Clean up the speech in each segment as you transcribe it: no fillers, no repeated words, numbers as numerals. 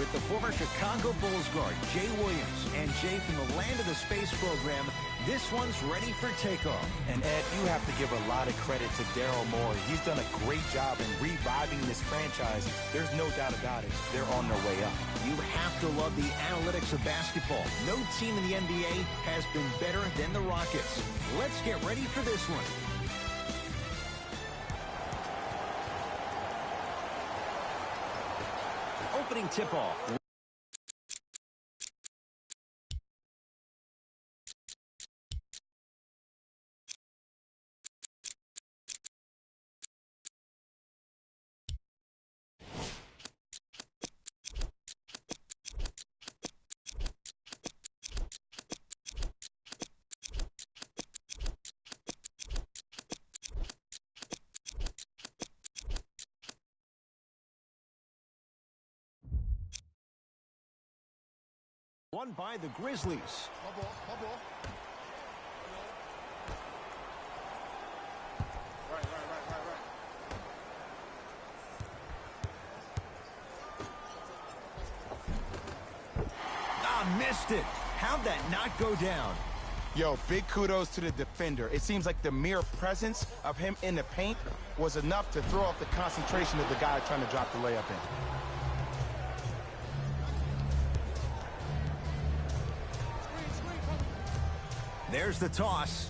with the former Chicago Bulls guard, Jay Williams. And Jay, from the Land of the Space program, this one's ready for takeoff. And Ed, you have to give a lot of credit to Daryl Morey. He's done a great job in reviving this franchise. There's no doubt about it. They're on their way up. You have to love the analytics of basketball. No team in the NBA has been better than the Rockets. Let's get ready for this one. Opening tip-off. Won by the Grizzlies. Missed it. How'd that not go down? Yo, big kudos to the defender. It seems like the mere presence of him in the paint was enough to throw off the concentration of the guy trying to drop the layup in. There's the toss.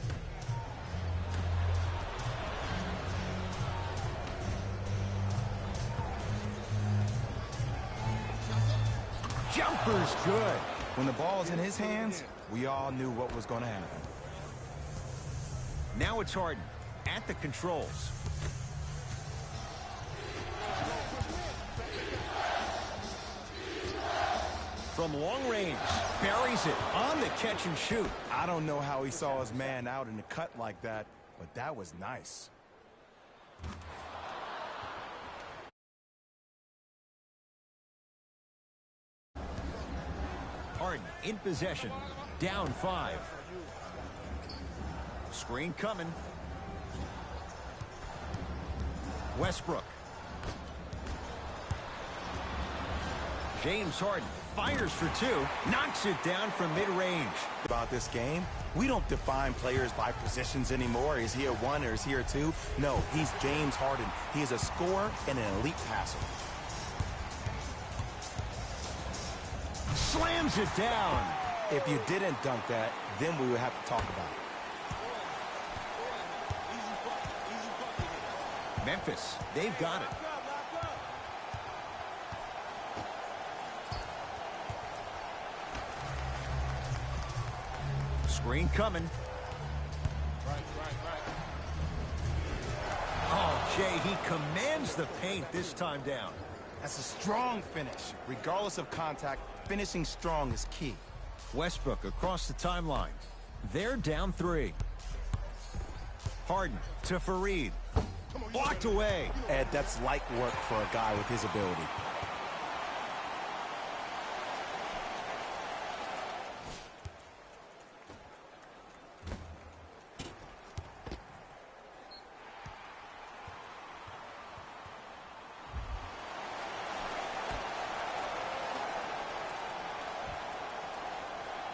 Jumper's good. When the ball's in his hands, we all knew what was going to happen. Now it's Harden at the controls. From long range, buries it on the catch and shoot. I don't know how he saw his man out in the cut like that, but that was nice. Harden in possession, down 5. Screen coming. Westbrook. James Harden fires for 2, knocks it down from mid-range. About this game, we don't define players by positions anymore. Is he a 1 or is he a 2? No, he's James Harden. He is a scorer and an elite passer. Slams it down. If you didn't dunk that, then we would have to talk about it. Memphis, they've got it. Screen coming. Oh, Jay, he commands the paint this time down. That's a strong finish. Regardless of contact, finishing strong is key. Westbrook across the timeline. They're down 3. Harden to Fareed. Blocked away. Ed, that's light work for a guy with his ability.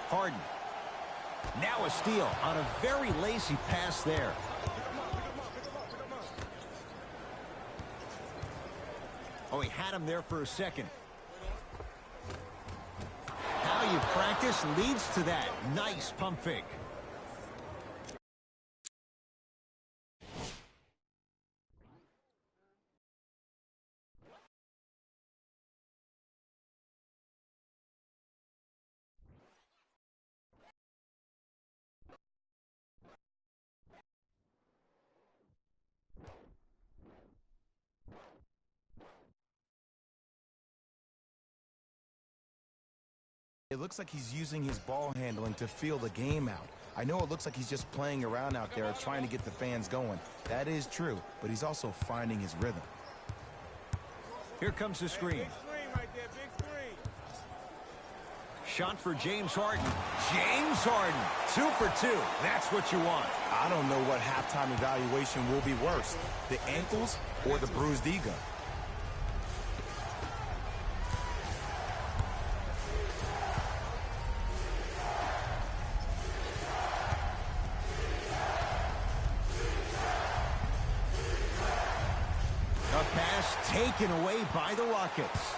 Harden. Now a steal on a very lazy pass there. Oh, he had him there for a second. How you practice leads to that. Nice pump fake. It looks like he's using his ball handling to feel the game out. I know it looks like he's just playing around out there trying to get the fans going. That is true, but he's also finding his rhythm. Here comes the screen. Shot for James Harden. James Harden, 2 for 2. That's what you want. I don't know what halftime evaluation will be worse, the ankles or the bruised ego. Taken away by the Rockets.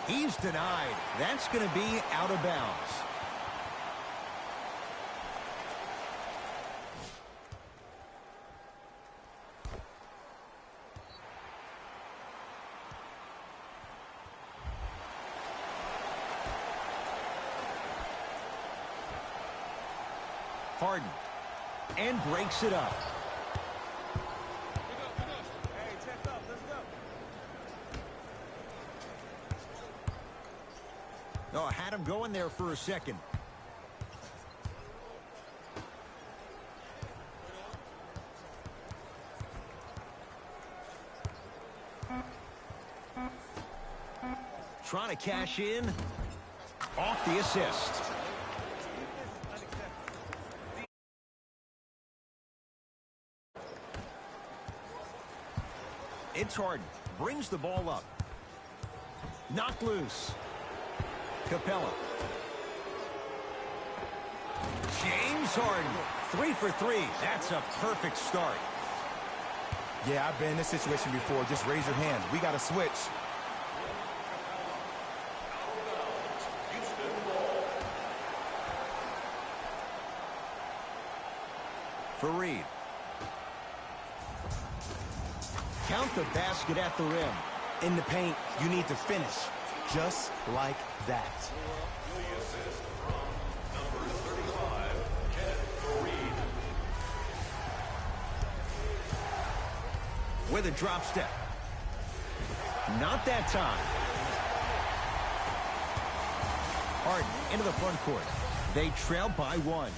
He's denied. That's going to be out of bounds. Harden. And breaks it up. Hey, check up. Let's go. Oh, had him going there for a second. Trying to cash in. Off the assist. It's Harden. Brings the ball up. Knocked loose. Capella. James Harden. 3 for 3. That's a perfect start. Yeah, I've been in this situation before. Just raise your hand. We got to switch. Fareed. Count the basket at the rim. In the paint, you need to finish. Just like that. With a drop step. Not that time. Harden into the front court. They trail by 1.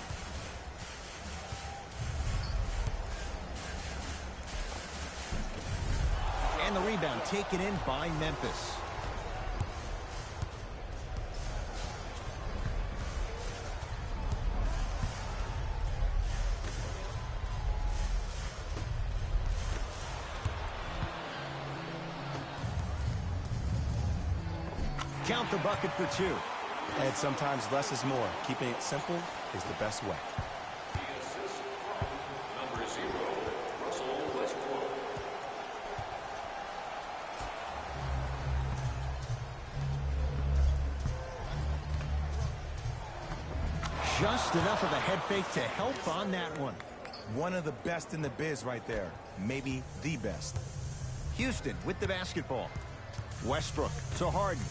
And the rebound taken in by Memphis. Count the bucket for 2. And sometimes less is more. Keeping it simple is the best way. Just enough of a head fake to help on that one. One of the best in the biz right there. Maybe the best. Houston with the basketball. Westbrook to Harden.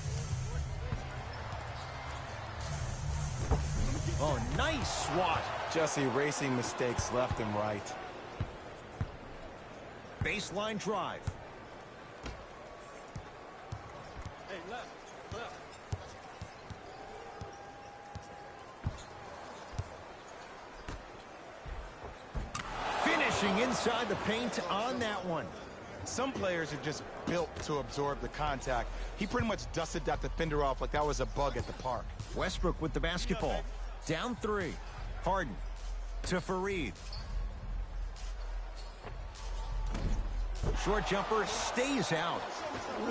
Oh, nice swat. Just erasing mistakes left and right. Baseline drive. Hey, left. Finishing inside the paint on that one. Some players are just built to absorb the contact. He pretty much dusted that defender off like that was a bug at the park. Westbrook with the basketball. Down 3. Harden to Fareed. Short jumper stays out.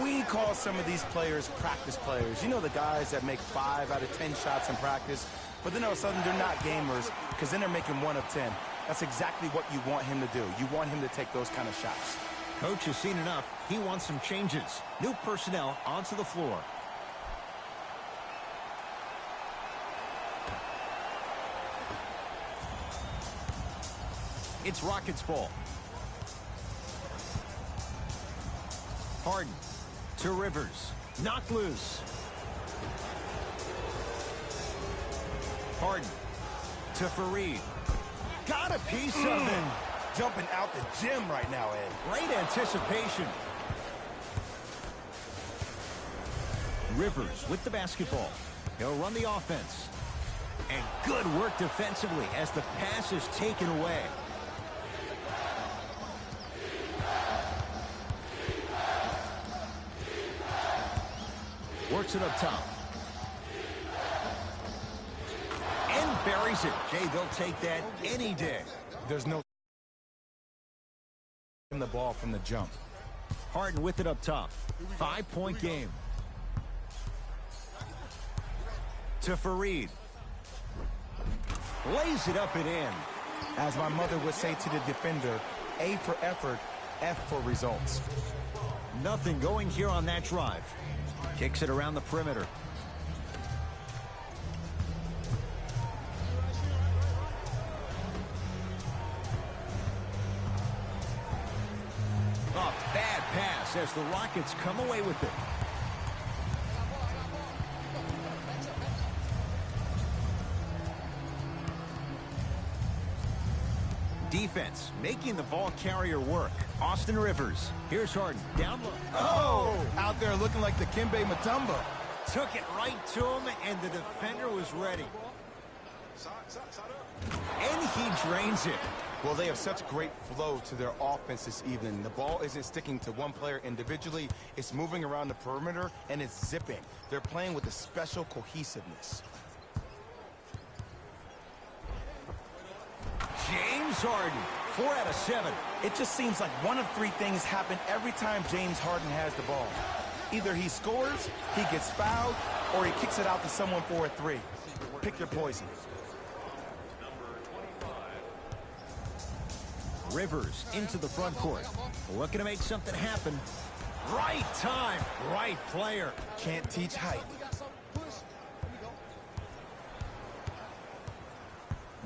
We call some of these players practice players. You know, the guys that make 5 out of 10 shots in practice, but then all of a sudden they're not gamers because then they're making 1 of 10. That's exactly what you want him to do. You want him to take those kind of shots. Coach has seen enough. He wants some changes. New personnel onto the floor. It's Rockets ball. Harden to Rivers. Knocked loose. Harden to Fareed. Got a piece of it. Jumping out the gym right now, Ed. Great anticipation. Rivers with the basketball. He'll run the offense. And good work defensively as the pass is taken away. Works it up top. And buries it. Jay, they'll take that any day. There's no the ball from the jump. Harden with it up top. 5-point game. To Fareed. Lays it up and in. As my mother would say to the defender, A for effort, F for results. Nothing going here on that drive. Kicks it around the perimeter. A bad pass as the Rockets come away with it. Defense making the ball carrier work. Austin Rivers. Here's Harden. Down low. Oh! Out there looking like the Kimbe Mutombo. Took it right to him, and the defender was ready. And he drains it. Well, they have such great flow to their offense this evening. The ball isn't sticking to one player individually. It's moving around the perimeter, and it's zipping. They're playing with a special cohesiveness. James Harden, 4 out of 7. It just seems like one of three things happen every time James Harden has the ball. Either he scores, he gets fouled, or he kicks it out to someone for a three. Pick your poison. Rivers into the front court. Looking to make something happen. Right time, right player. Can't teach height.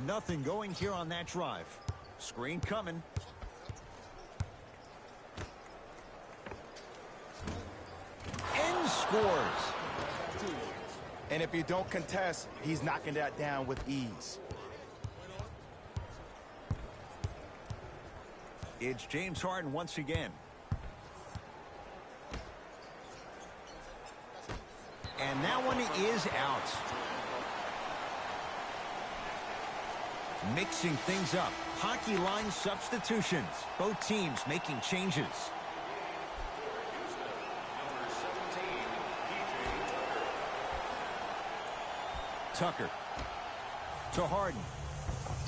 Nothing going here on that drive. Screen coming. And scores. And if you don't contest, he's knocking that down with ease. It's James Harden once again. And that one is out. Mixing things up. Hockey line substitutions. Both teams making changes. Tucker to Harden.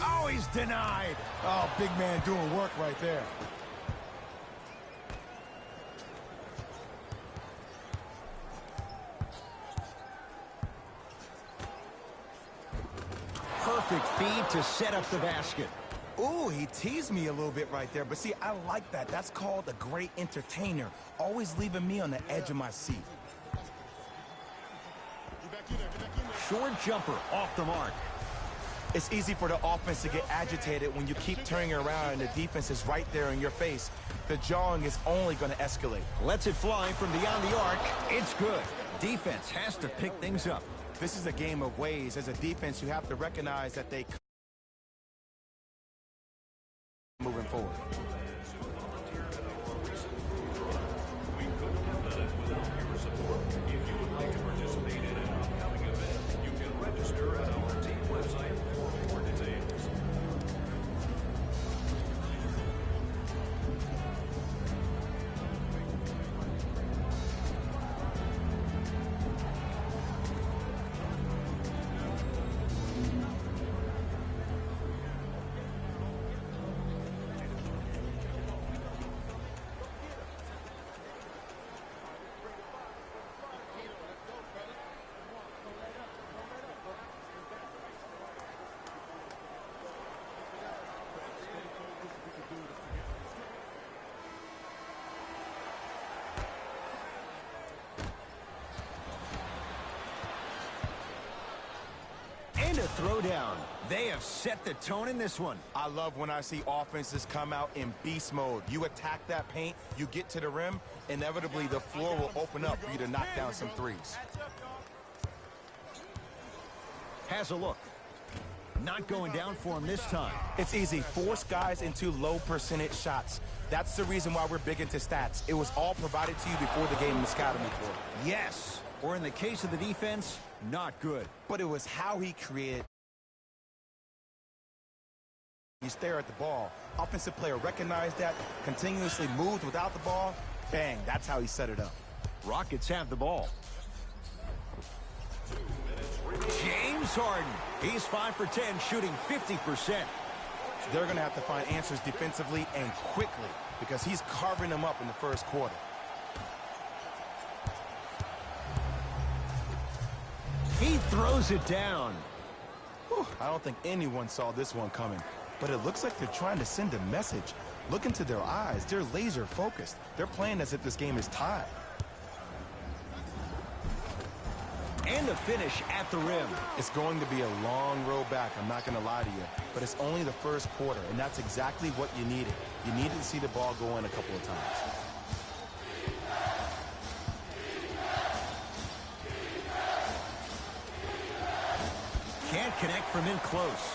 Oh, he's denied. Oh, big man doing work right there. Perfect feed to set up the basket. Ooh, he teased me a little bit right there. But see, I like that. That's called a great entertainer. Always leaving me on the edge of my seat. Short jumper off the mark. It's easy for the offense to get agitated when you keep turning around and the defense is right there in your face. The jawing is only going to escalate. Lets it fly from beyond the arc. It's good. Defense has to pick things up. This is a game of ways. As a defense, you have to recognize that they moving forward. And a throwdown. They have set the tone in this one. I love when I see offenses come out in beast mode. You attack that paint, you get to the rim, inevitably the floor will open up for you to knock down some threes. Has a look. Not going down for him this time. It's easy. Force guys into low percentage shots. That's the reason why we're big into stats. It was all provided to you before the game in the scouting report. Yes. Or in the case of the defense, not good. But it was how he created. You stare at the ball. Offensive player recognized that, continuously moved without the ball. Bang, that's how he set it up. Rockets have the ball. James Harden. He's 5 for 10, shooting 50%. They're going to have to find answers defensively and quickly because he's carving them up in the first quarter. He throws it down. Whew, I don't think anyone saw this one coming, but it looks like they're trying to send a message. Look into their eyes. They're laser focused. They're playing as if this game is tied. And the finish at the rim. It's going to be a long road back, I'm not going to lie to you. But it's only the first quarter, and that's exactly what you needed. You needed to see the ball go in a couple of times. Can't connect from in close.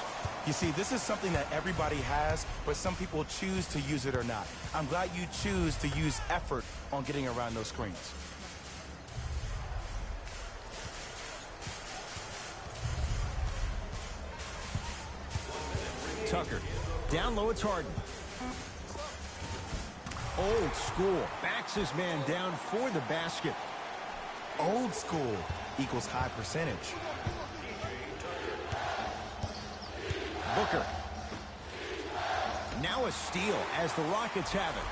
You see, this is something that everybody has, but some people choose to use it or not. I'm glad you choose to use effort on getting around those screens. Tucker. Down low, it's Harden. Old school. Backs his man down for the basket. Old school equals high percentage. Booker. Now a steal as the Rockets have it.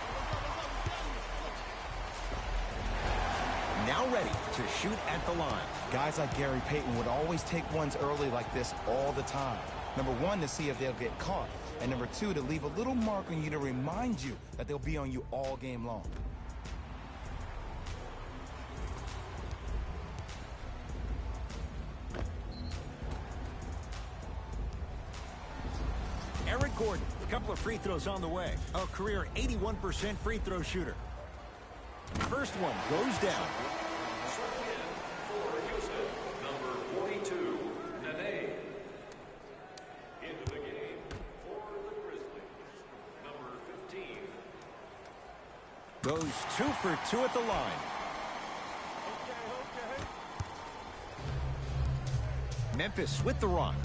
Now ready to shoot at the line. Guys like Gary Payton would always take ones early like this all the time. Number one, to see if they'll get caught. And number two, to leave a little mark on you to remind you that they'll be on you all game long. Eric Gordon, a couple of free throws on the way. A career 81% free throw shooter. First one goes down. Goes 2 for 2 at the line. Memphis with the rock.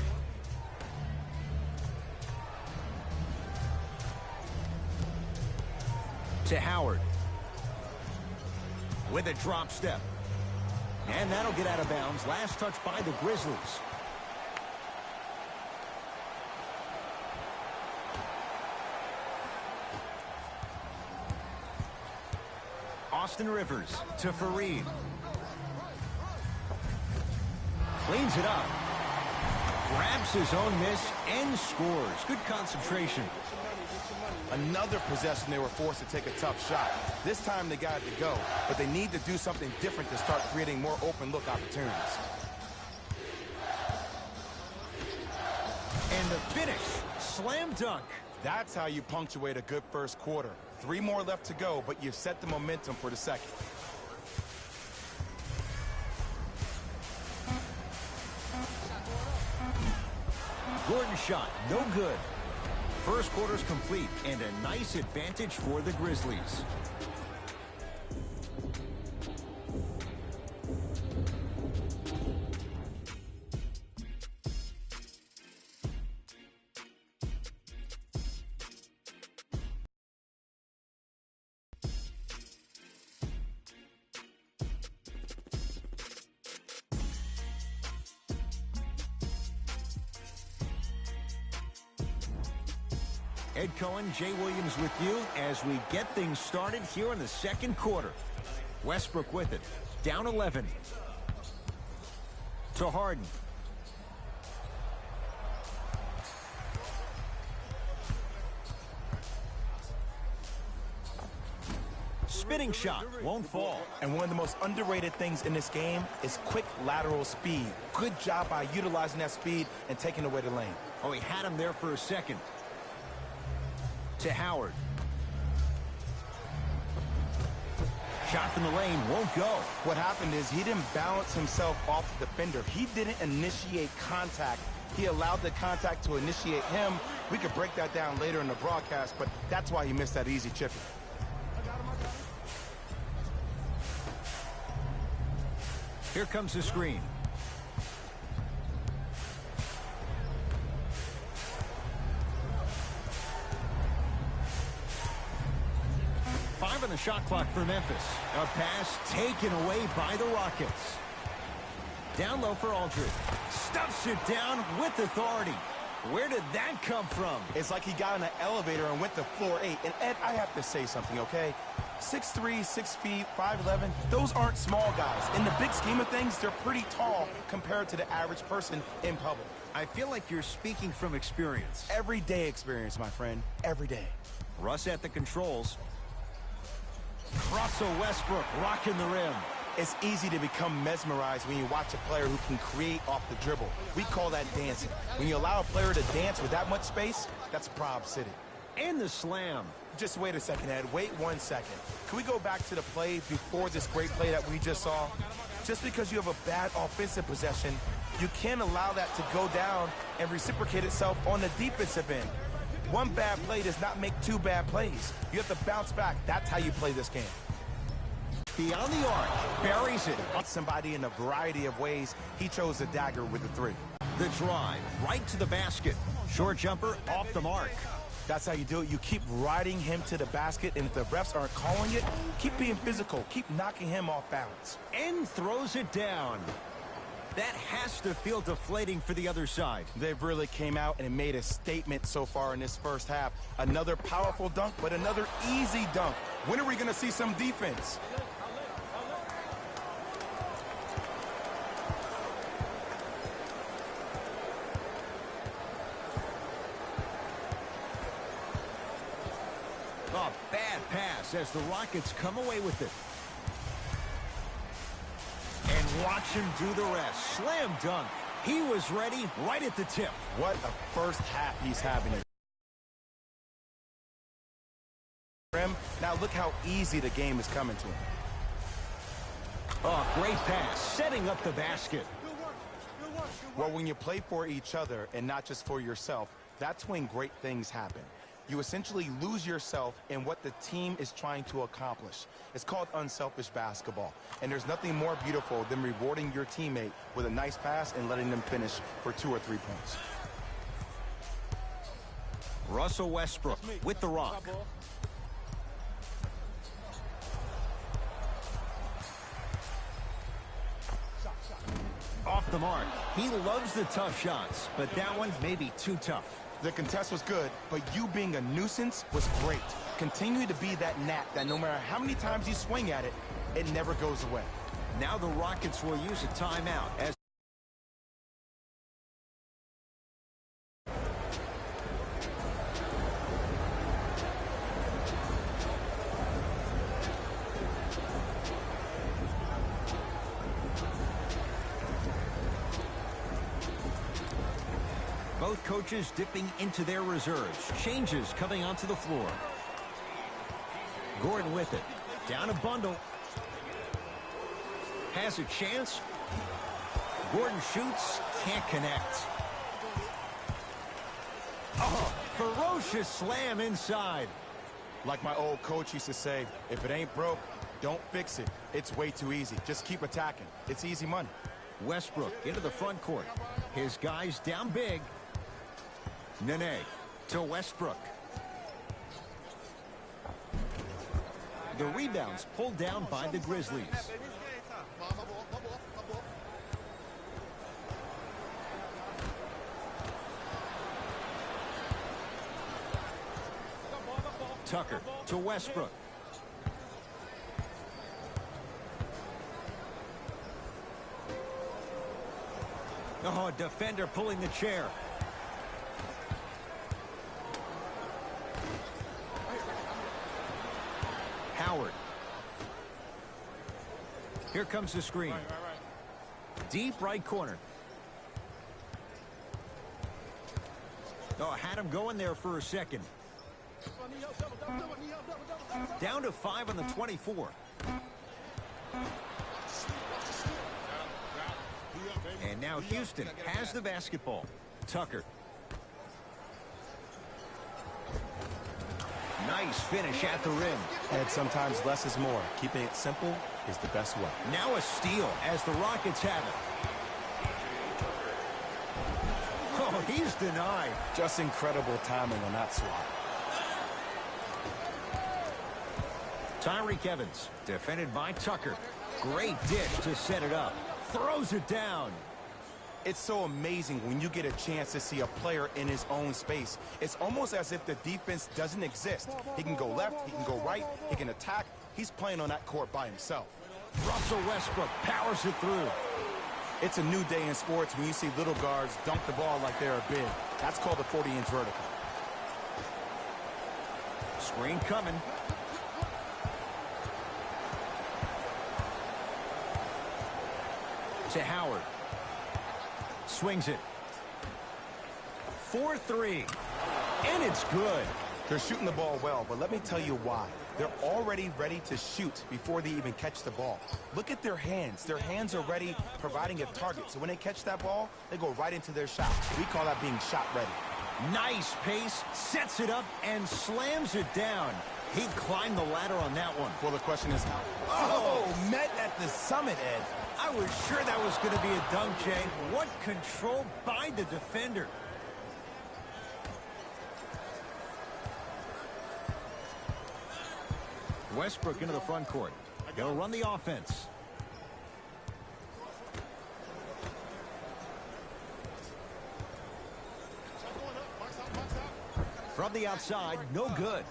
To Howard. With a drop step. And that'll get out of bounds. Last touch by the Grizzlies. Austin Rivers to Fareed. Cleans it up. Grabs his own miss and scores. Good concentration. Another possession they were forced to take a tough shot. This time they got it to go, but they need to do something different to start creating more open look opportunities. And the finish. Slam dunk. That's how you punctuate a good first quarter. 3 more left to go, but you've set the momentum for the second. Gordon shot, no good. First quarter's complete, and a nice advantage for the Grizzlies. Ed Cohen, Jay Williams with you as we get things started here in the second quarter. Westbrook with it. Down 11. To Harden. Spinning shot. Won't fall. And one of the most underrated things in this game is quick lateral speed. Good job by utilizing that speed and taking away the lane. Oh, he had him there for a second. To Howard. Shot from the lane won't go. What happened is he didn't balance himself off the defender. He didn't initiate contact. He allowed the contact to initiate him. We could break that down later in the broadcast, but that's why he missed that easy chip. Here comes the screen. On the shot clock for Memphis. A pass taken away by the Rockets. Down low for Aldridge. Stuffs it down with authority. Where did that come from? It's like he got in an elevator and went to floor 8. And Ed, I have to say something, okay? 6'3", 6 feet, 5'11", those aren't small guys. In the big scheme of things, they're pretty tall compared to the average person in public. I feel like you're speaking from experience. Everyday experience, my friend. Every day. Russ at the controls. Russell Westbrook rocking the rim. It's easy to become mesmerized when you watch a player who can create off the dribble. We call that dancing. When you allow a player to dance with that much space, that's Prob City. And the slam. Just wait a second, Ed. Wait 1 second. Can we go back to the play before this great play that we just saw? Just because you have a bad offensive possession, you can't allow that to go down and reciprocate itself on the defensive end. One bad play does not make two bad plays. You have to bounce back. That's how you play this game. Beyond the arc, buries it. Somebody in a variety of ways. He chose the dagger with the three. The drive, right to the basket. Short jumper, off the mark. That's how you do it. You keep riding him to the basket, and if the refs aren't calling it, keep being physical. Keep knocking him off balance. And throws it down. That has to feel deflating for the other side. They've really came out and made a statement so far in this first half. Another powerful dunk, but another easy dunk. When are we going to see some defense? A bad pass as the Rockets come away with it. And watch him do the rest. Slam dunk. He was ready right at the tip. What a first half he's having. Now look how easy the game is coming to him. Oh, great pass. Setting up the basket. Well, when you play for each other and not just for yourself, that's when great things happen. You essentially lose yourself in what the team is trying to accomplish. It's called unselfish basketball. And there's nothing more beautiful than rewarding your teammate with a nice pass and letting them finish for 2 or 3 points. Russell Westbrook with the rock. Off the mark. He loves the tough shots, but that one may be too tough. The contest was good, but you being a nuisance was great. Continue to be that gnat that no matter how many times you swing at it, it never goes away. Now the Rockets will use a timeout as both coaches dipping into their reserves. Changes coming onto the floor. Gordon with it. Down a bundle. Has a chance. Gordon shoots. Can't connect. Oh, ferocious slam inside. Like my old coach used to say, if it ain't broke, don't fix it. It's way too easy. Just keep attacking. It's easy money. Westbrook into the front court. His guys down big. Nene to Westbrook. The rebounds pulled down by the Grizzlies. Tucker to Westbrook. Oh, defender pulling the chair. Howard. Here comes the screen. Deep right corner. Oh, had him going there for a second. Down to 5 on the 24. And now Houston has the basketball. Tucker. Nice finish at the rim. And sometimes less is more. Keeping it simple is the best way. Now a steal as the Rockets have it. Oh, he's denied. Just incredible timing on that swat. Tyreke Evans, defended by Tucker. Great dish to set it up. Throws it down. It's so amazing when you get a chance to see a player in his own space. It's almost as if the defense doesn't exist. He can go left, he can go right, he can attack. He's playing on that court by himself. Russell Westbrook powers it through. It's a new day in sports when you see little guards dunk the ball like they're big. That's called the 40-inch vertical. Screen coming. To Howard. Swings it. 4-3. And it's good. They're shooting the ball well, but let me tell you why. They're already ready to shoot before they even catch the ball. Look at their hands. Their hands are ready, providing a target. So when they catch that ball, they go right into their shot. We call that being shot ready. Nice pace, sets it up, and slams it down. He climbed the ladder on that one. Well, the question is how? Oh, met at the summit, Ed. I was sure that was going to be a dunk, Jay. What control by the defender. Westbrook into the front court. He'll run the offense. From the outside, no good.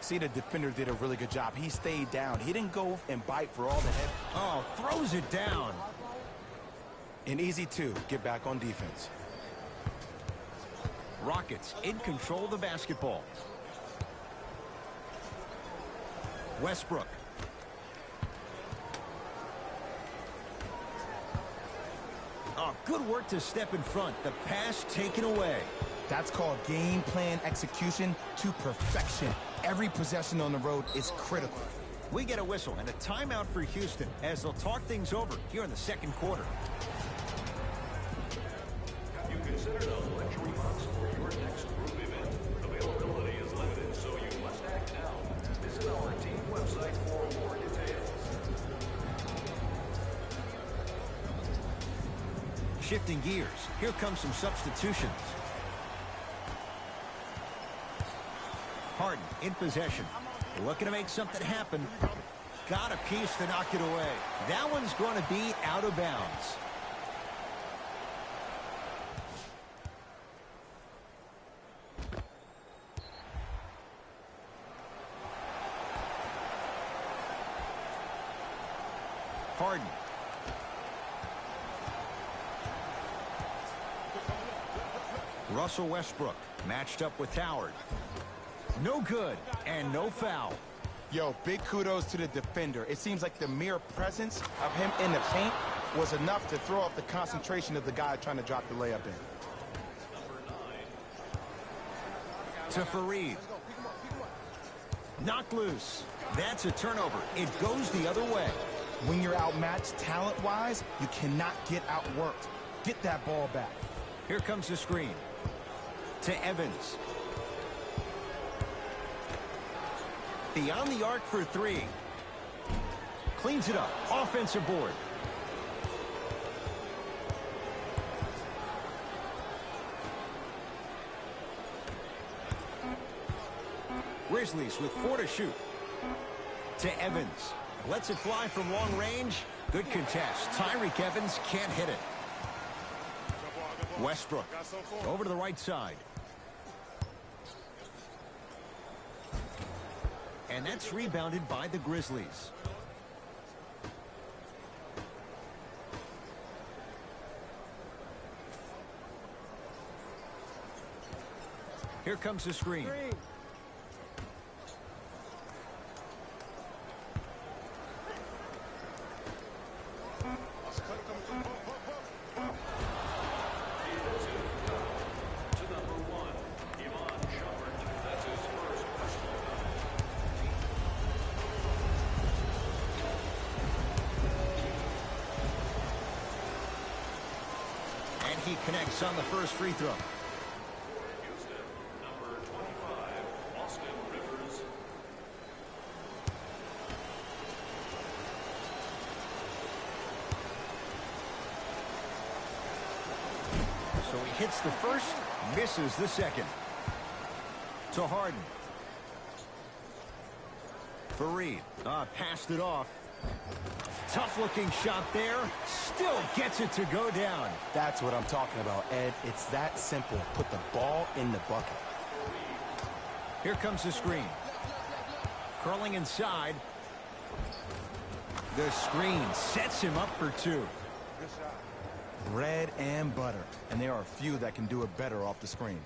See, the defender did a really good job. He stayed down. He didn't go and bite for all the head. Oh, throws it down. An easy two. Get back on defense. Rockets in control of the basketball. Westbrook. Oh, good work to step in front. The pass taken away. That's called game plan execution to perfection. Every possession on the road is critical. We get a whistle and a timeout for Houston as they'll talk things over here in the second quarter. Have you considered a luxury box for your next group event? Availability is limited, so you must act now. Visit our team website for more details. Shifting gears, here comes some substitutions. Harden in possession. Looking to make something happen. Got a piece to knock it away. That one's going to be out of bounds. Harden. Russell Westbrook matched up with Howard. No good, and no foul. Yo, big kudos to the defender. It seems like the mere presence of him in the paint was enough to throw off the concentration of the guy trying to drop the layup in. To Fareed. Knocked loose. That's a turnover. It goes the other way. When you're outmatched talent-wise, you cannot get outworked. Get that ball back. Here comes the screen. To Evans. Beyond the arc for three. Cleans it up. Offensive board. Grizzlies with 4 to shoot. To Evans. Lets it fly from long range. Good contest. Tyreke Evans can't hit it. Westbrook over to the right side. And that's rebounded by the Grizzlies. Here comes the screen. He connects on the first free throw. Houston, number 25, Austin Rivers. So he hits the first, misses the second. To Harden. Fareed. Passed it off. Tough-looking shot there. Still gets it to go down. That's what I'm talking about, Ed. It's that simple. Put the ball in the bucket. Here comes the screen. Curling inside. The screen sets him up for two. Bread and butter. And there are a few that can do it better off the screen.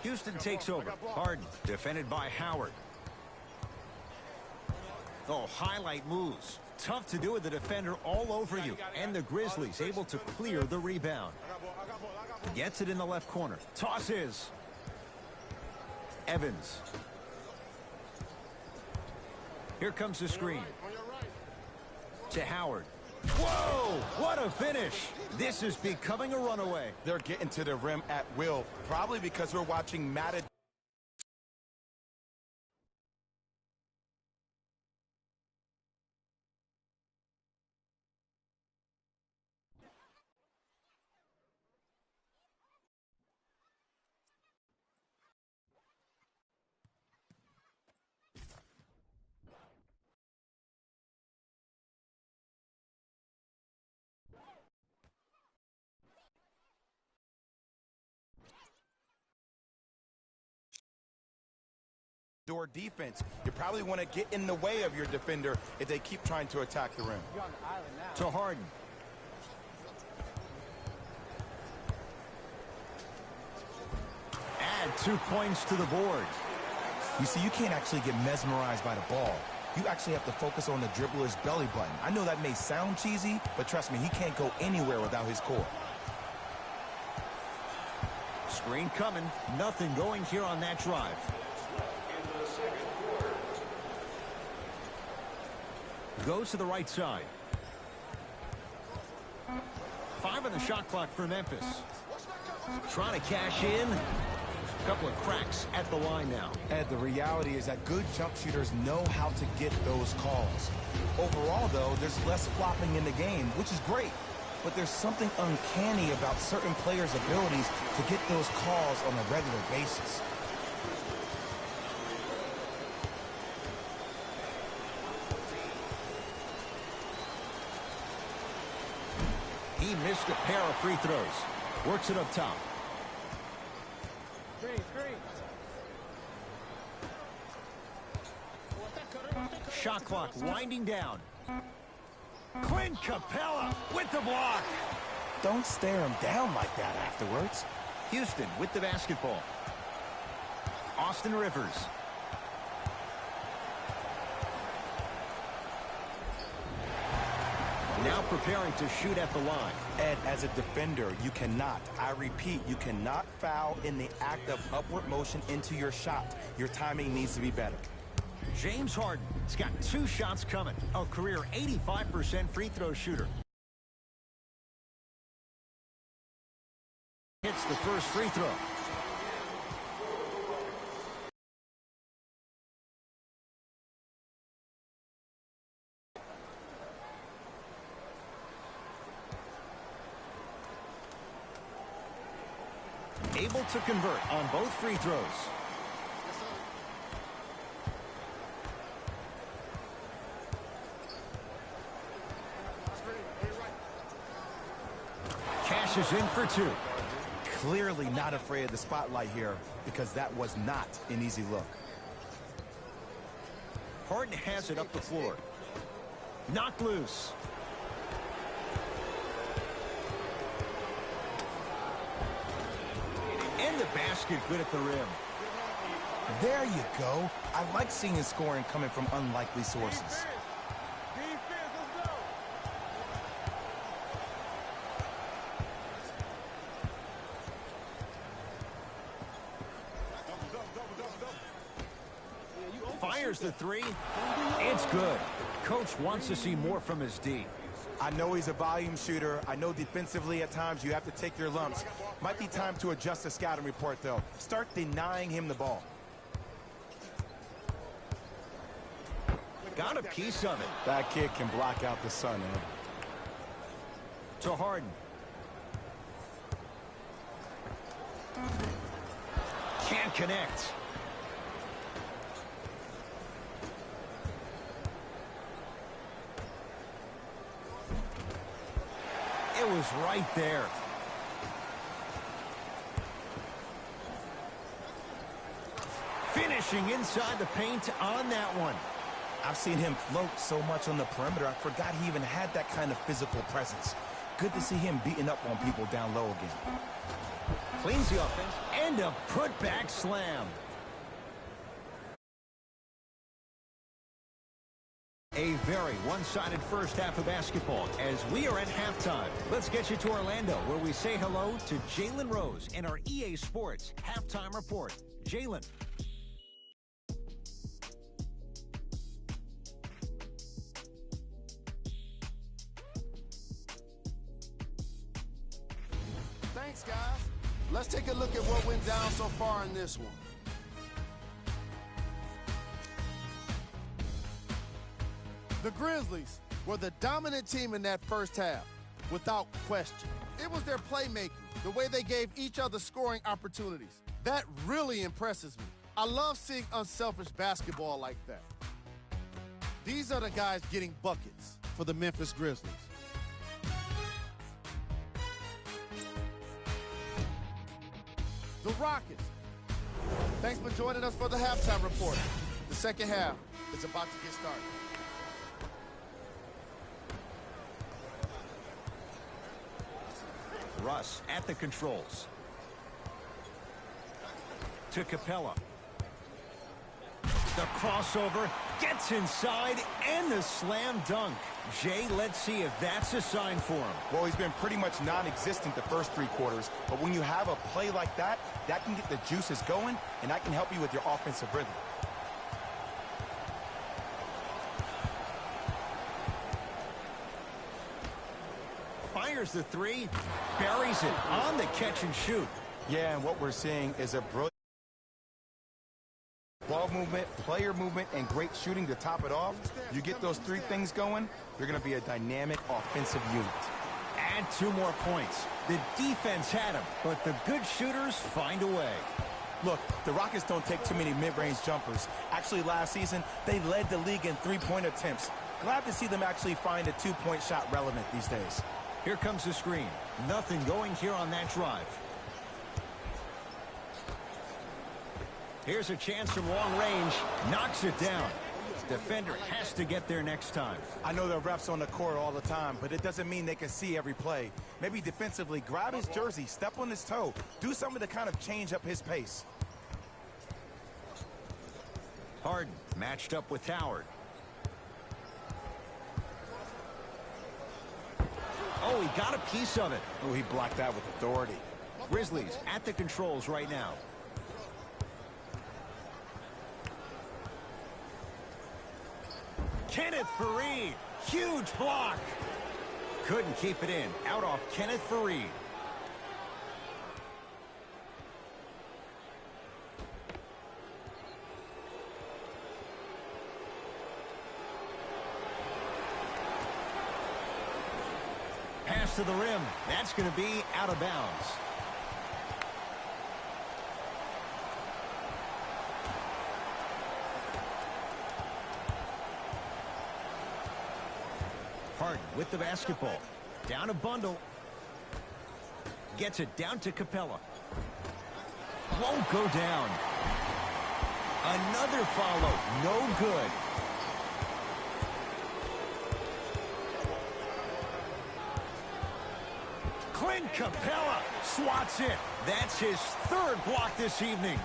Houston takes over. Harden, defended by Howard. Oh, highlight moves. Tough to do with the defender all over you. And the Grizzlies able to clear the rebound. Gets it in the left corner. Tosses. Evans. Here comes the screen. To Howard. Whoa! What a finish! This is becoming a runaway. They're getting to the rim at will, probably because we're watching matted. Door defense. You probably want to get in the way of your defender if they keep trying to attack the rim. To Harden. Add 2 points to the board. You see, you can't actually get mesmerized by the ball. You actually have to focus on the dribbler's belly button. I know that may sound cheesy, but trust me, he can't go anywhere without his core. Screen coming. Nothing going here on that drive. Goes to the right side. 5 on the shot clock for Memphis. Trying to cash in. A couple of cracks at the line now. And the reality is that good jump shooters know how to get those calls. Overall, though, there's less flopping in the game, which is great. But there's something uncanny about certain players' abilities to get those calls on a regular basis. He missed a pair of free throws. Works it up top. Shot clock winding down. Clint Capella with the block. Don't stare him down like that afterwards. Houston with the basketball. Austin Rivers. Now preparing to shoot at the line. Ed, as a defender, you cannot, I repeat, you cannot foul in the act of upward motion into your shot. Your timing needs to be better. James Harden has got 2 shots coming. A career 85% free throw shooter. Hits the first free throw. Able to convert on both free throws. Cashes in for 2. Clearly not afraid of the spotlight here because that was not an easy look. Harden has it up the floor. Knocked loose. And the basket good at the rim. There you go. I like seeing his scoring coming from unlikely sources. Fires the 3. It's good. Coach wants to see more from his D. I know he's a volume shooter. I know defensively at times you have to take your lumps. Might be time to adjust the scouting report, though. Start denying him the ball. Got a piece of it. That kid can block out the sun, Ed. To Harden. Can't connect. It was right there. Finishing inside the paint on that one. I've seen him float so much on the perimeter, I forgot he even had that kind of physical presence. Good to see him beating up on people down low again. Cleans the offense, and a put-back slam. A very one-sided first half of basketball as we are at halftime. Let's get you to Orlando, where we say hello to Jalen Rose and our EA Sports Halftime Report. Jalen. Thanks, guys. Let's take a look at what went down so far in this one. The Grizzlies were the dominant team in that first half, without question. It was their playmaking, the way they gave each other scoring opportunities. That really impresses me. I love seeing unselfish basketball like that. These are the guys getting buckets for the Memphis Grizzlies. The Rockets. Thanks for joining us for the halftime report. The second half is about to get started. Russ at the controls. To Capella. The crossover gets inside and the slam dunk. Jay, let's see if that's a sign for him. Well, he's been pretty much non-existent the first 3 quarters, but when you have a play like that, that can get the juices going, and that can help you with your offensive rhythm. Fires the three, buries it on the catch and shoot. Yeah, and what we're seeing is a brilliant ball movement, player movement, and great shooting to top it off. You get those 3 things going, you're going to be a dynamic offensive unit. Add 2 more points. The defense had him, but the good shooters find a way. Look, the Rockets don't take too many mid-range jumpers. Actually, last season, they led the league in 3-point attempts. Glad to see them actually find a 2-point shot relevant these days. Here comes the screen. Nothing going here on that drive. Here's a chance from long range. Knocks it down. Defender has to get there next time. I know the refs on the court all the time, but it doesn't mean they can see every play. Maybe defensively, grab his jersey, step on his toe, do something to kind of change up his pace. Harden matched up with Howard. Oh, he got a piece of it. Oh, he blocked that with authority. Grizzlies at the controls right now. Kenneth Faried, huge block. Couldn't keep it in. Out off Kenneth Faried. Pass to the rim. That's going to be out of bounds. Harden with the basketball. Down a bundle. Gets it down to Capella. Won't go down. Another follow. No good. Clint Capella swats it. That's his 3rd block this evening.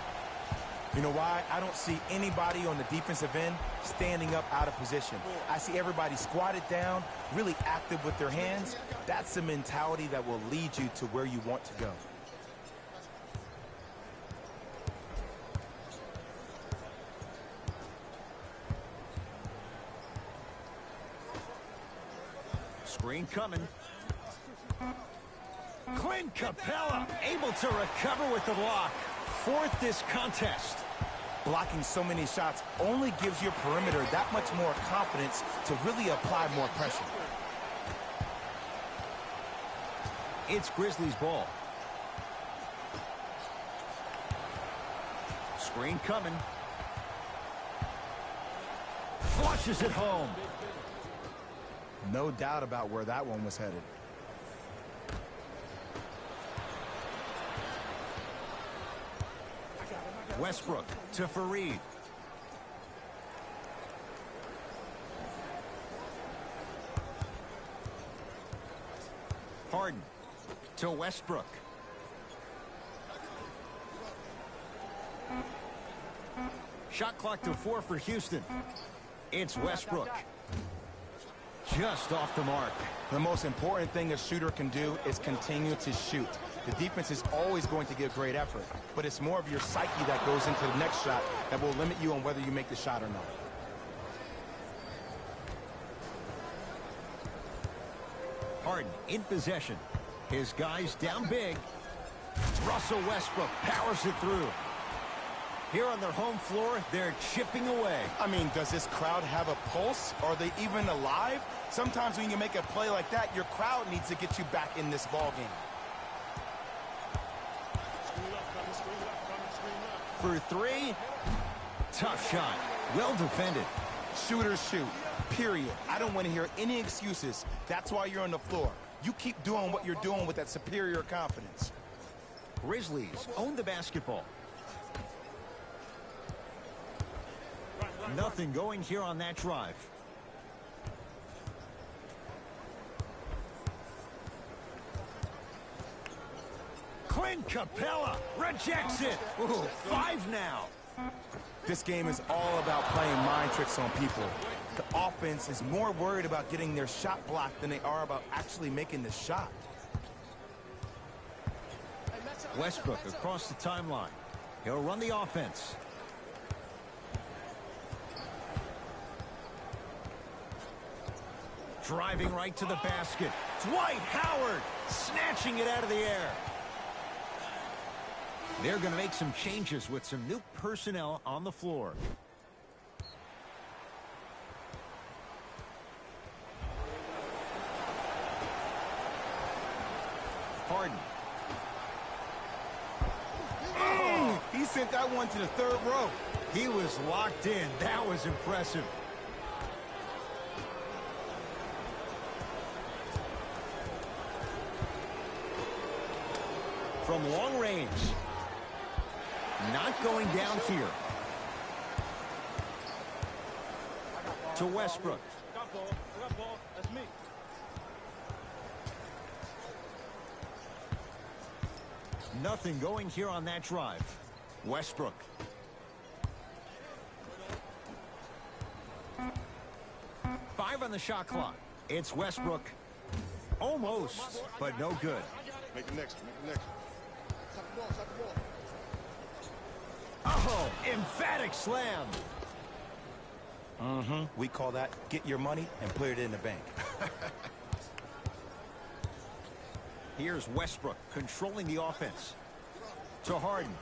You know why? I don't see anybody on the defensive end standing up out of position. I see everybody squatted down, really active with their hands. That's the mentality that will lead you to where you want to go. Screen coming. Clint Capella able to recover with the block. 4th this contest. Blocking so many shots only gives your perimeter that much more confidence to really apply more pressure. It's Grizzlies ball. Screen coming. Flushes it home. No doubt about where that one was headed. Westbrook to Faried. Harden to Westbrook. Shot clock to 4 for Houston. It's Westbrook. Just off the mark. The most important thing a shooter can do is continue to shoot. The defense is always going to give great effort, but it's more of your psyche that goes into the next shot that will limit you on whether you make the shot or not. Harden in possession. His guys down big. Russell Westbrook powers it through. Here on their home floor, they're chipping away. I mean, does this crowd have a pulse? Are they even alive? Sometimes when you make a play like that, your crowd needs to get you back in this ball game. For 3. Tough shot. Well defended. Shooters shoot, period. I don't want to hear any excuses. That's why you're on the floor. You keep doing what you're doing with that superior confidence. Grizzlies own the basketball. Nothing going here on that drive. Clint Capella rejects it. Ooh, 5 now. This game is all about playing mind tricks on people. The offense is more worried about getting their shot blocked than they are about actually making the shot. Westbrook across the timeline. He'll run the offense. Driving right to the basket. Dwight Howard snatching it out of the air. They're going to make some changes with some new personnel on the floor. Harden. Oh, he sent that one to the 3rd row. He was locked in. That was impressive. From long range. Not going down here. To Westbrook. Got ball. I got ball. That's me. Nothing going here on that drive. Westbrook. Five on the shot clock. It's Westbrook. Almost, but no good. Make the next one. Make the next one. Oh, emphatic slam. We call that get your money and put it in the bank. Here's Westbrook controlling the offense. To Harden.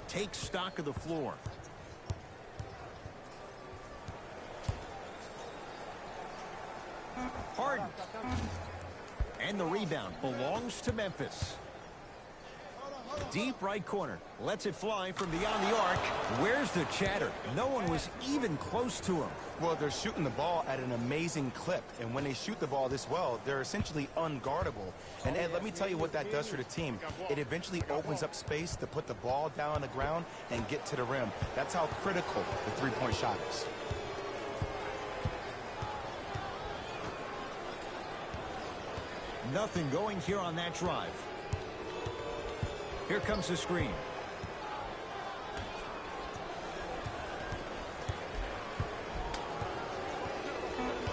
Takes stock of the floor. Harden. And the rebound belongs to Memphis. Deep right corner. Lets it fly from beyond the arc. Where's the chatter? No one was even close to him. Well, they're shooting the ball at an amazing clip. And when they shoot the ball this well, they're essentially unguardable. And Ed, let me tell you what that does for the team. It eventually opens up space to put the ball down on the ground and get to the rim. That's how critical the three-point shot is. Nothing going here on that drive. Here comes the screen.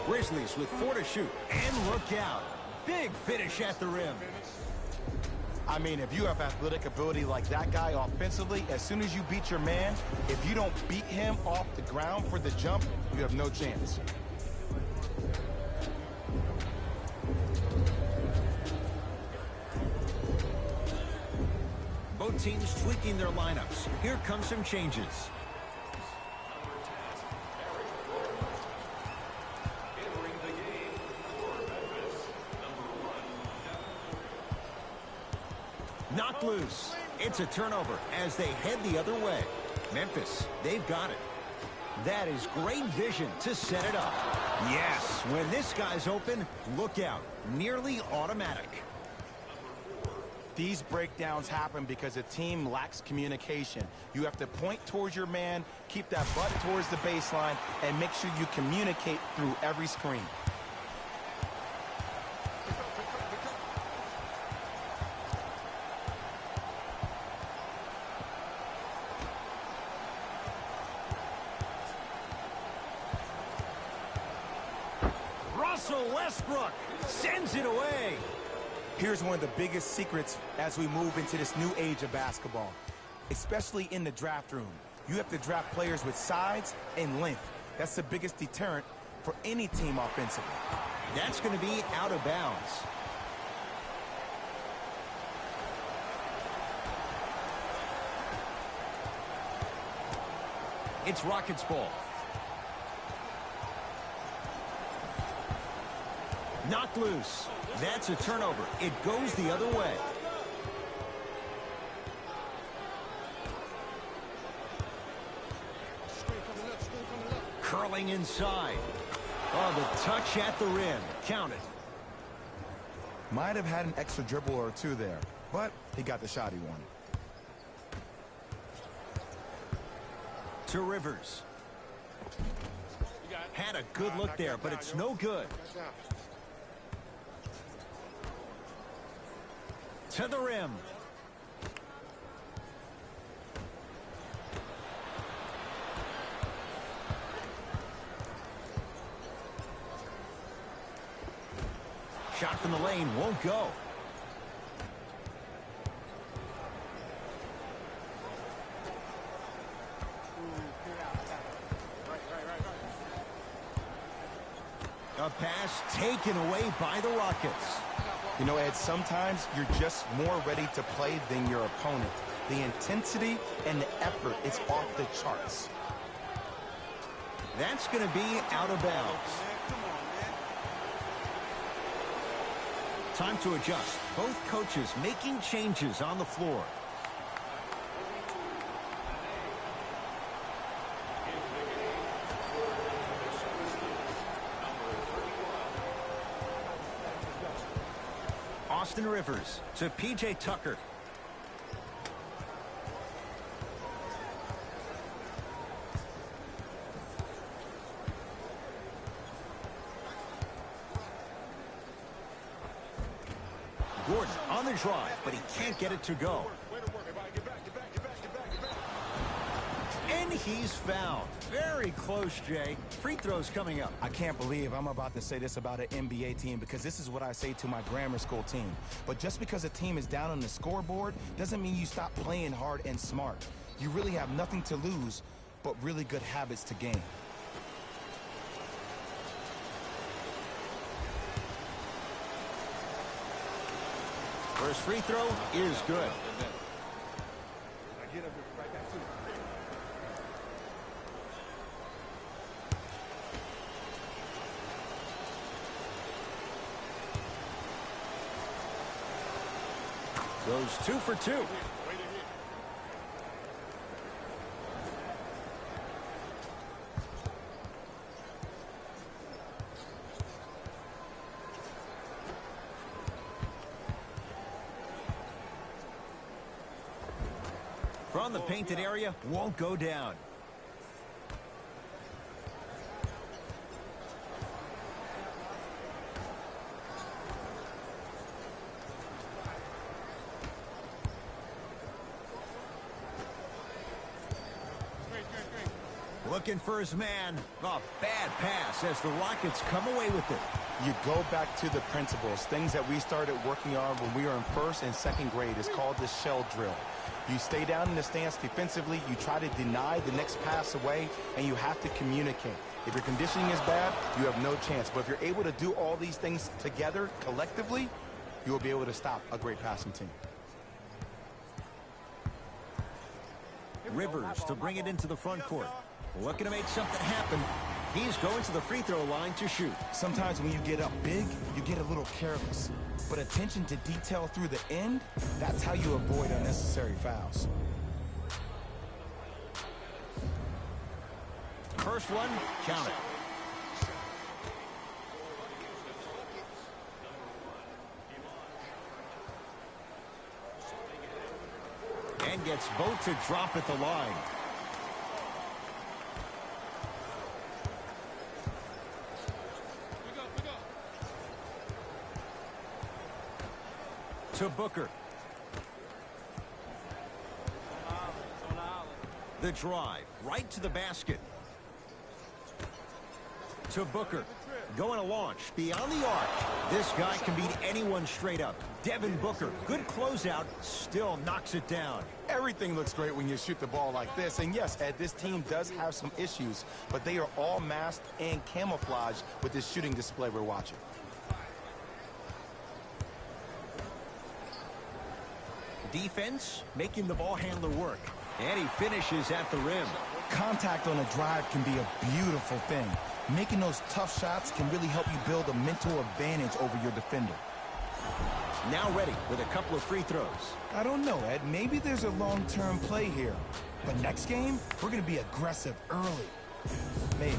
Grizzlies with 4 to shoot. And look out. Big finish at the rim. I mean, if you have athletic ability like that guy offensively, as soon as you beat your man, if you don't beat him off the ground for the jump, you have no chance. Both teams tweaking their lineups. Here come some changes. Entering the game for Memphis, number 1. Knocked loose. It's a turnover as they head the other way. Memphis, they've got it. That is great vision to set it up. Yes, when this guy's open, look out. Nearly automatic. These breakdowns happen because a team lacks communication. You have to point towards your man, keep that butt towards the baseline, and make sure you communicate through every screen. Russell Westbrook sends it away. Here's one of the biggest secrets as we move into this new age of basketball, especially in the draft room. You have to draft players with size and length. That's the biggest deterrent for any team offensively. That's going to be out of bounds. It's Rockets ball. Knocked loose. That's a turnover. It goes the other way. Curling inside. Oh, the touch at the rim. Count it. Might have had an extra dribble or two there, but he got the shot he wanted. To Rivers. Had a good look there, but it's no good. To the rim. Shot from the lane won't go. A pass taken away by the Rockets. You know, Ed, sometimes you're just more ready to play than your opponent. The intensity and the effort is off the charts. That's going to be out of bounds. Time to adjust. Both coaches making changes on the floor. Austin Rivers to P.J. Tucker. Gordon on the drive, but he can't get it to go. And he's fouled. Very close, Jay. Free throws coming up. I can't believe I'm about to say this about an NBA team because this is what I say to my grammar school team. But just because a team is down on the scoreboard doesn't mean you stop playing hard and smart. You really have nothing to lose but really good habits to gain. First free throw is good. Goes 2 for 2. From the painted area, won't go down. Looking for his man. Oh, bad pass as the Rockets come away with it. You go back to the principles, things that we started working on when we were in first and second grade. It's called the shell drill. You stay down in the stance defensively, you try to deny the next pass away, and you have to communicate. If your conditioning is bad, you have no chance. But if you're able to do all these things together, collectively, you will be able to stop a great passing team. Rivers to bring it into the front court. Looking to make something happen. He's going to the free throw line to shoot. Sometimes when you get up big, you get a little careless. But attention to detail through the end, that's how you avoid unnecessary fouls. First one, count it. gets both to drop at the line. To Booker. The drive, right to the basket. To Booker. Going to launch beyond the arc. This guy can beat anyone straight up. Devin Booker, good closeout, still knocks it down. Everything looks great when you shoot the ball like this. And yes, Ed, this team does have some issues, but they are all masked and camouflaged with this shooting display we're watching. Defense making the ball handler work. And he finishes at the rim. Contact on a drive can be a beautiful thing. Making those tough shots can really help you build a mental advantage over your defender. Now ready with a couple of free throws. I don't know, Ed. Maybe there's a long-term play here. But next game, we're going to be aggressive early. Maybe.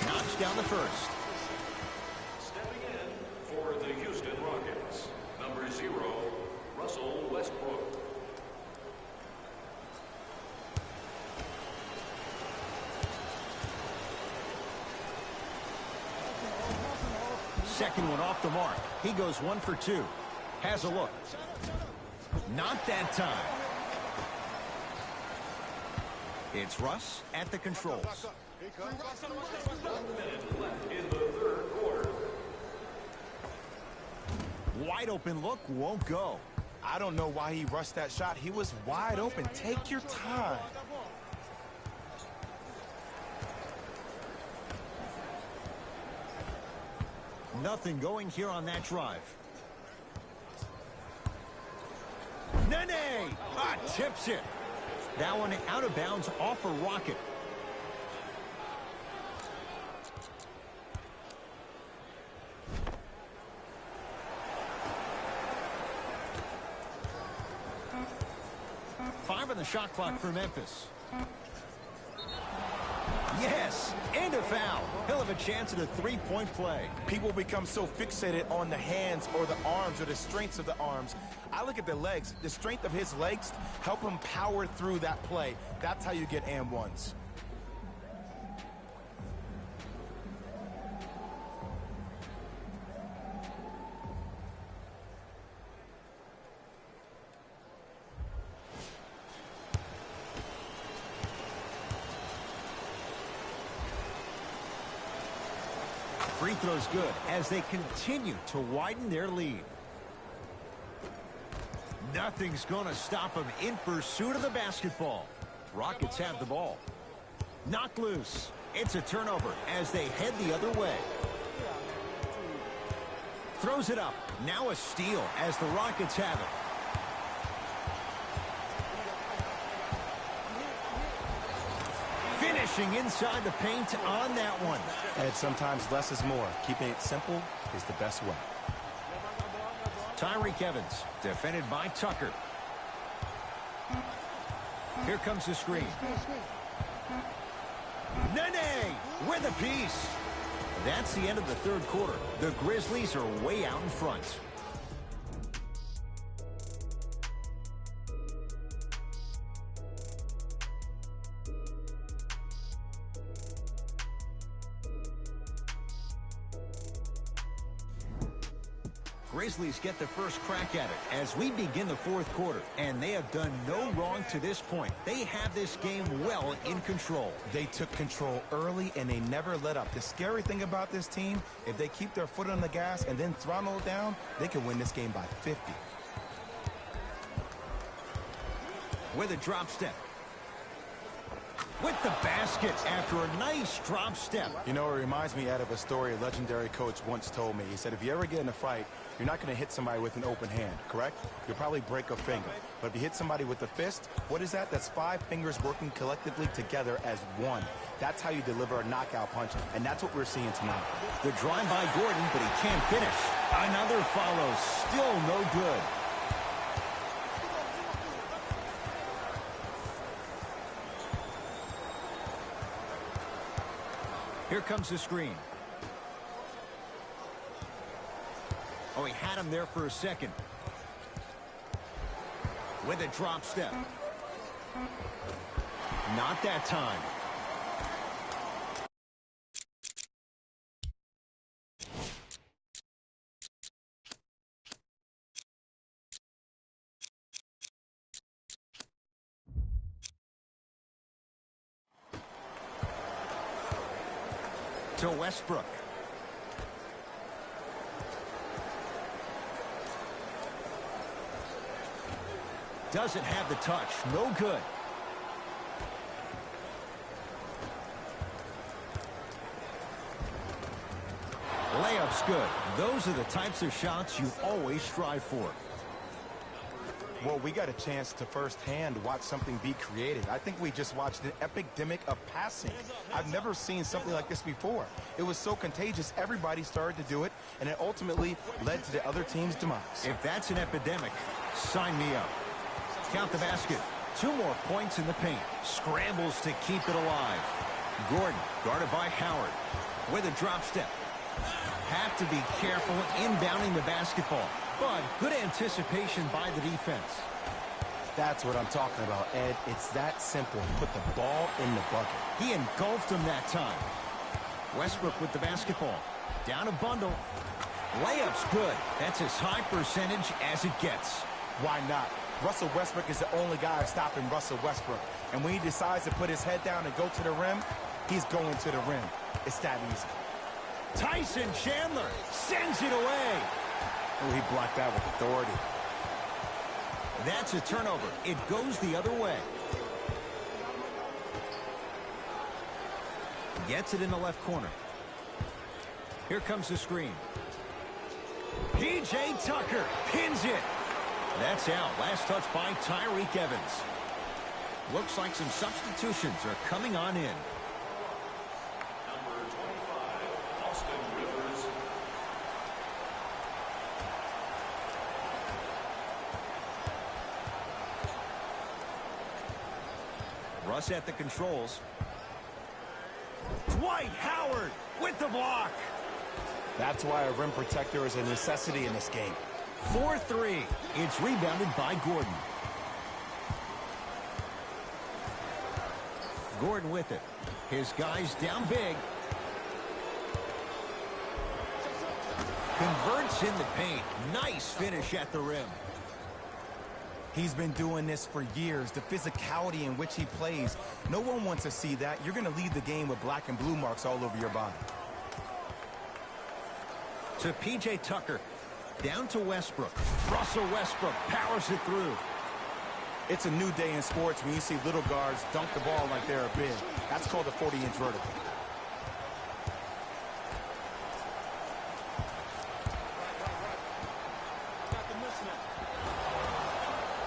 Knocks down the first. Stepping in for the Houston Rockets, number 0, Russell Westbrook. Second one off the mark. He goes 1 for 2. Has a look. Not that time. It's Russ at the controls. 1 minute left in the third quarter. Wide open look, won't go. I don't know why he rushed that shot. He was wide open. Take your time. Nothing going here on that drive. Nene! Tips it. That one out of bounds off a Rocket. Five on the shot clock for Memphis. Yes, and a foul. He'll have a chance at a three-point play. People become so fixated on the hands or the arms or the strengths of the arms. I look at the legs. The strength of his legs help him power through that play. That's how you get and ones. Free throw's good as they continue to widen their lead. Nothing's going to stop them in pursuit of the basketball. Rockets have the ball. Knocked loose. It's a turnover as they head the other way. Throws it up. Now a steal as the Rockets have it. Finishing inside the paint on that one. And sometimes less is more. Keeping it simple is the best way. Tyreke Evans, defended by Tucker. Here comes the screen. Nene with a piece. That's the end of the third quarter. The Grizzlies are way out in front. Grizzlies get the first crack at it as we begin the fourth quarter, and they have done no wrong to this point. They have this game well in control. They took control early, and they never let up. The scary thing about this team, if they keep their foot on the gas and then throttle it down, they can win this game by 50. With a drop step. With the basket after a nice drop step. You know, it reminds me, Ed, of a story a legendary coach once told me. He said, if you ever get in a fight, you're not going to hit somebody with an open hand, correct? You'll probably break a finger. But if you hit somebody with a fist, what is that? That's 5 fingers working collectively together as one. That's how you deliver a knockout punch, and that's what we're seeing tonight. The drive by Gordon, but he can't finish. Another follow, still no good. Here comes the screen. Oh, he had him there for a second. With a drop step. Not that time. To Westbrook. Doesn't have the touch. No good. Layup's good. Those are the types of shots you always strive for. Well, we got a chance to firsthand watch something be created. I think we just watched an epidemic of passing. I've never seen something like this before. It was so contagious, everybody started to do it, and it ultimately led to the other team's demise. If that's an epidemic, sign me up. Count the basket. 2 more points in the paint. Scrambles to keep it alive. Gordon, guarded by Howard. With a drop step. Have to be careful inbounding the basketball. But good anticipation by the defense. That's what I'm talking about, Ed. It's that simple. Put the ball in the bucket. He engulfed him that time. Westbrook with the basketball. Down a bundle. Layup's good. That's as high percentage as it gets. Why not? Russell Westbrook is the only guy stopping Russell Westbrook. And when he decides to put his head down and go to the rim, he's going to the rim. It's that easy. Tyson Chandler sends it away. Oh, he blocked that with authority. That's a turnover. It goes the other way. Gets it in the left corner. Here comes the screen. P.J. Tucker pins it. That's out. Last touch by Tyreke Evans. Looks like some substitutions are coming on in. Number 25, Austin Rivers. Russ at the controls. Dwight Howard with the block. That's why a rim protector is a necessity in this game. 4-3. It's rebounded by Gordon. Gordon with it. His guys down big. Converts in the paint. Nice finish at the rim. He's been doing this for years. The physicality in which he plays. No one wants to see that. You're going to leave the game with black and blue marks all over your body. To P.J. Tucker. Down to Westbrook. Russell Westbrook powers it through. It's a new day in sports when you see little guards dunk the ball like they're big. That's called a 40-inch vertical.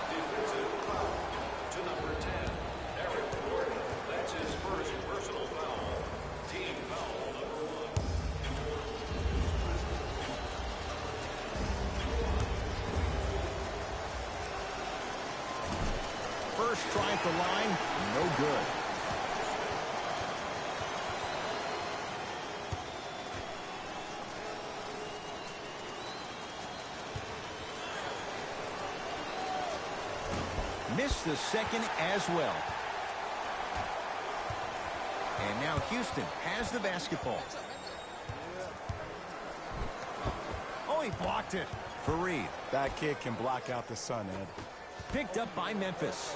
Defensive foul to number 10, Eric Gordon. That's his first personal foul. Team foul number 1. First try at the line, no good. Missed the second as well. And now Houston has the basketball. Oh, he blocked it for Reed. That kid can block out the sun, Ed. Picked up by Memphis.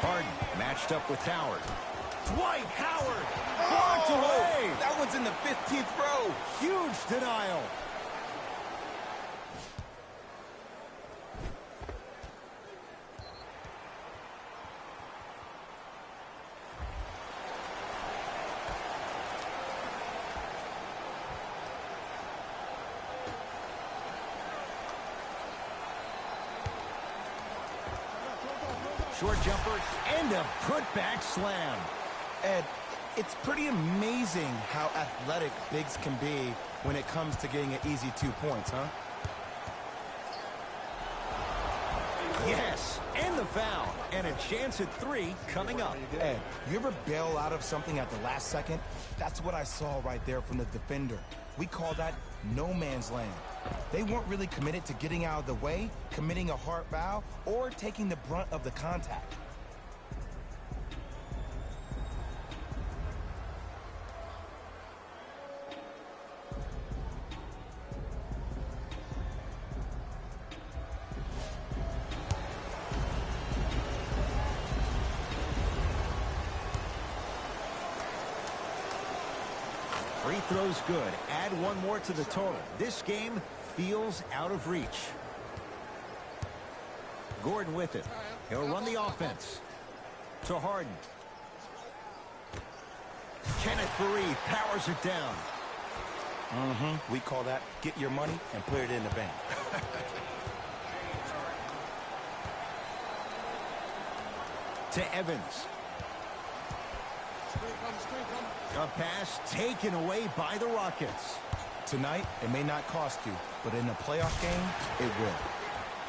Harden matched up with Howard. Dwight Howard blocked away. That one's in the 15th row. Huge denial. Short jumper and a putback slam. Ed, it's pretty amazing how athletic bigs can be when it comes to getting an easy 2 points, huh? Yes, and the foul, and a chance at 3 coming up. Ed, you ever bail out of something at the last second? That's what I saw right there from the defender. We call that no man's land. They weren't really committed to getting out of the way, committing a hard foul, or taking the brunt of the contact. Free throw's good. Add one more to the total. This game feels out of reach. Gordon with it. He'll run the offense. To Harden. Kenneth Faried powers it down. We call that get your money and put it in the bank. To Evans. A pass taken away by the Rockets. Tonight, it may not cost you, but in a playoff game, it will.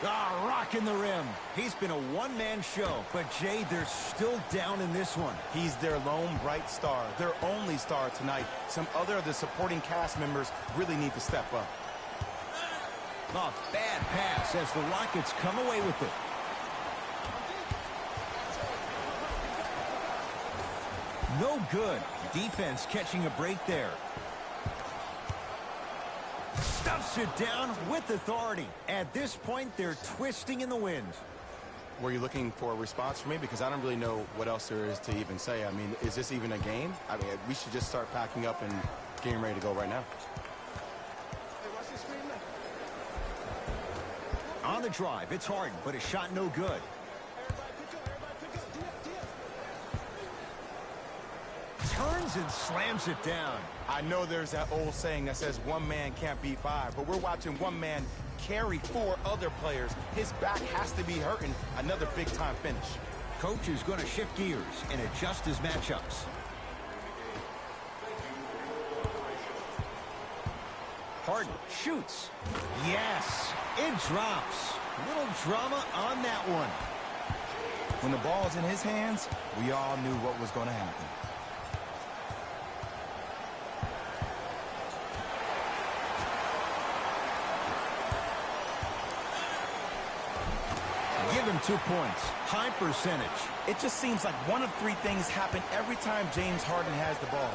Ah, rocking the rim. He's been a one-man show, but Jay, they're still down in this one. He's their lone bright star, their only star tonight. Some other of the supporting cast members really need to step up. A bad pass as the Rockets come away with it. No good. Defense catching a break there. Stuffs it down with authority. At this point, they're twisting in the wind. Were you looking for a response from me? Because I don't really know what else there is to even say. I mean, is this even a game? I mean, we should just start packing up and getting ready to go right now. On the drive, it's Harden, but a shot no good. Turns and slams it down. I know there's that old saying that says one man can't beat 5, but we're watching one man carry 4 other players. His back has to be hurting. Another big-time finish. Coach is going to shift gears and adjust his matchups. Harden shoots. Yes, it drops. Little drama on that one. When the ball's in his hands, we all knew what was going to happen. Give him 2 points. High percentage. It just seems like one of 3 things happen every time James Harden has the ball.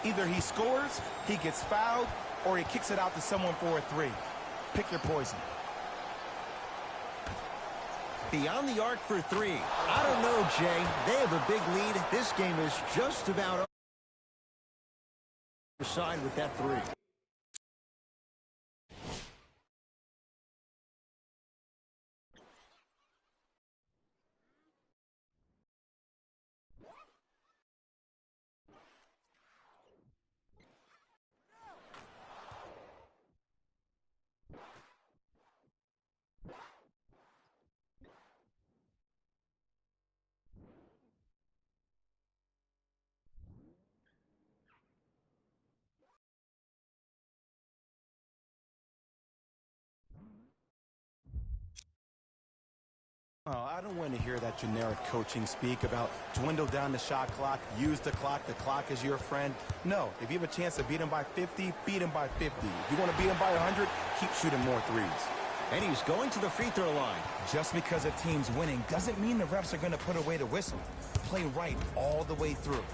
Either he scores, he gets fouled, or he kicks it out to someone for a 3. Pick your poison. Beyond the arc for 3. I don't know, Jay. They have a big lead. This game is just about over. Side with that 3. Oh, I don't want to hear that generic coaching speak about dwindle down the shot clock, use the clock is your friend. No, if you have a chance to beat him by 50, beat him by 50. If you want to beat him by 100, keep shooting more 3s. And he's going to the free throw line. Just because a team's winning doesn't mean the refs are going to put away the whistle. Play right all the way through.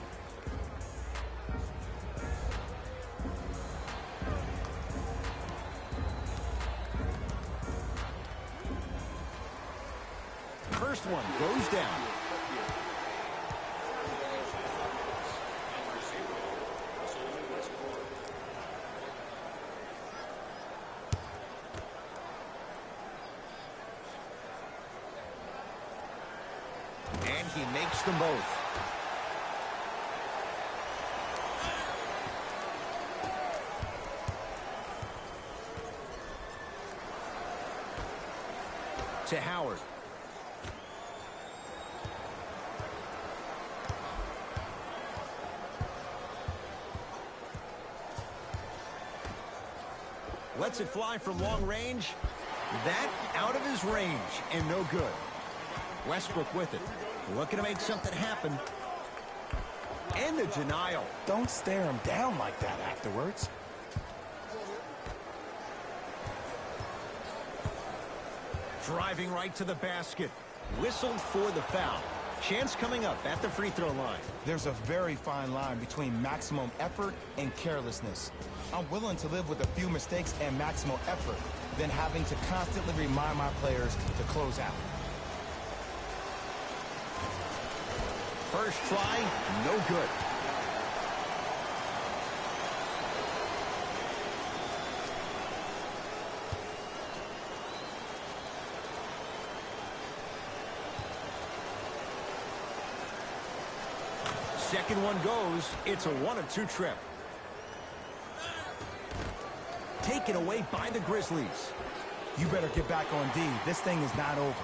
First one goes down. And he makes them both. To Howard. Lets it fly from long range. That out of his range and no good. Westbrook with it. Looking to make something happen. And the denial. Don't stare him down like that afterwards. Driving right to the basket. Whistled for the foul. Chance coming up at the free throw line. There's a very fine line between maximum effort and carelessness. I'm willing to live with a few mistakes and maximum effort than having to constantly remind my players to close out. First try, no good. Second one goes. It's a 1 of 2 trip. Taken away by the Grizzlies. You better get back on D. This thing is not over.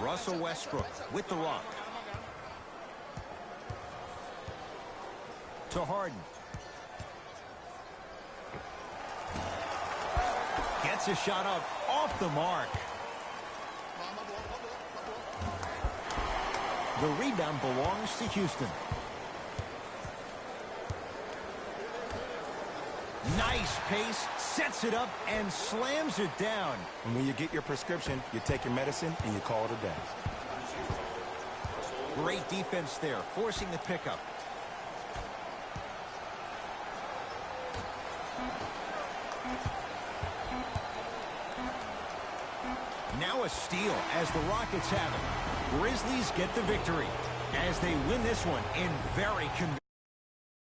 Russell Westbrook with the rock. To Harden. Gets a shot up off the mark. The rebound belongs to Houston. Nice pace, sets it up, and slams it down. And when you get your prescription, you take your medicine and you call it a day. Great defense there, forcing the pickup. Now a steal as the Rockets have it. Grizzlies get the victory as they win this one in very convincing.